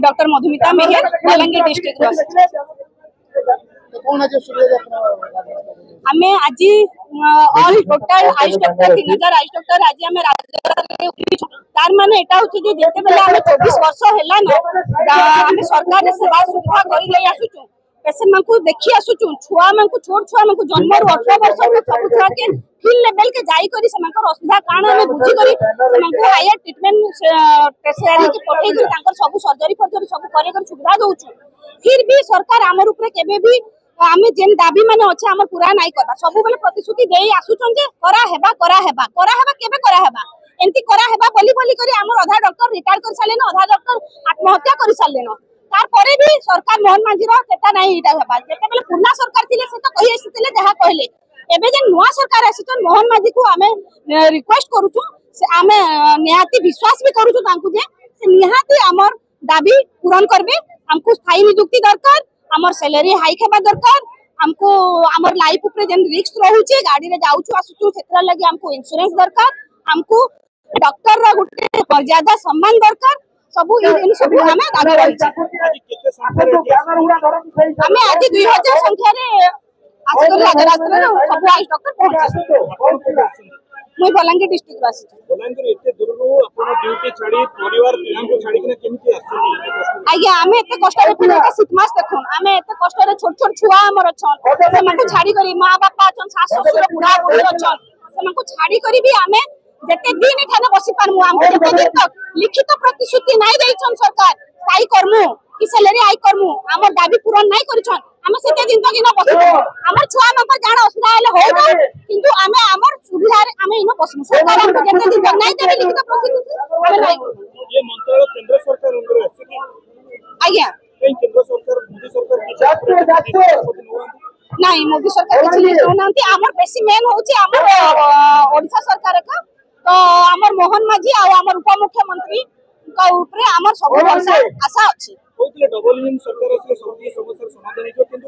doctor Madhumita मेहर Balangir district आमे आज all total Ayush doctor 3000 Ayush doctor आज आमे तार माने एटा होची जे जेते बेला आमे 24 वर्ष हैला न आमे सरकार सेवा सुविधा करि ले आसुचु पेशेंट मानकु देखि आसुचु छुआ मानकु छोट छुआ मानकु जन्म 18 वर्ष के सब छुआ के फील्ड लेवल के जाई करी सेमानकर असुविधा काना आमे बुझी करी सेमानकु हायर ट्रीटमेंट स्पेशलिस्ट के पठै करी तांकर सब सर्जरी फर्जरी सब करे कर सुविधा दउचु फिर भी सरकार हमर ऊपर केबे भी आमे जेन दाबी माने अछि हमर पूरा नाइ करबा सब बेले प्रतिश्रुति देई आसुचन जे करा हेबा केबे करा हेबा एंती करा हेबा बोली करी हमर आधा डॉक्टर रिटायर कर साले न आधा डॉक्टर आत्महत्या कर साले न तार परे भी सरकार मोहन मांझी रो सेटा नाइ इटा हेबा जेते बेले पुरना सरकार थिले से तो कहि आसितिले जहा कहले एबे जे नुवा सरकार आसितन मोहन मांझी को आमे रिक्वेस्ट करूछु से आमे निहाती विश्वास भी करूछु तांकु जे से निहाती हमर दाबी पूर्ण करबे हमको स्थायी नियुक्ति दरकार हमर सैलरी हाइक हेबा दरकार हमको हमर लाइफ ऊपर जन रिस्क रहउचे गाड़ी रे जाउछु आसुछु सेतरा लगी हमको इंश्योरेंस दरकार हमको डॉक्टर रा गुटे मर्यादा सम्मान दरकार सबु इन सब हमें दाबी रही हमें आज 2000 संख्या रे आसकर रास्ता रे सब आयुष डॉक्टर पहुंचे मुई बलांगीर डिस्ट्रिक्ट वासी बलांगीर एते दूर रो अपन ड्यूटी छाड़ी परिवार पिलांको छाड़ी के केमिति आछी आज्ञा हमें एते कष्ट रे फिर का सितमास देखन हमें एते कष्ट रे छोट छोट छुआ हमर अछन से मानको छाड़ी करी मां बापा अछन सास ससुर बुढ़ा बुढ़ी अछन से मानको छाड़ी करी भी हमें जेते दिन एठाने बसी पारमु हमको जेते दिन तक लिखित प्रतिश्रुति नाइ देइछन सरकार स्थायी करमु कि सैलरी हाई करमु हमर दाबी पूर्ण नाइ करिछन हमें सेते दिन तक इना बसी हमर छुआ मानकर जाना असुविधा हेले होगा किंतु हमें हमर सुविधा रे हमें इना बसमु सरकार हमको जेते दिन तक नाइ देबे लिखित प्रतिश्रुति हमें नाइ ये मंत्रालय केंद्र सरकार अंदर आछी आज्ञा केंद्र सरकार मोदी सरकार की नहीं मोदी सरकार किछि कहनांती हमर बेसी मेन होउची हमर ओडिशा सरकार का तो हमर मोहन माझी आ हमर उप मुख्यमंत्री का ऊपर हमर सब आशा अछि डबल इन सरकार से समस्या समाधान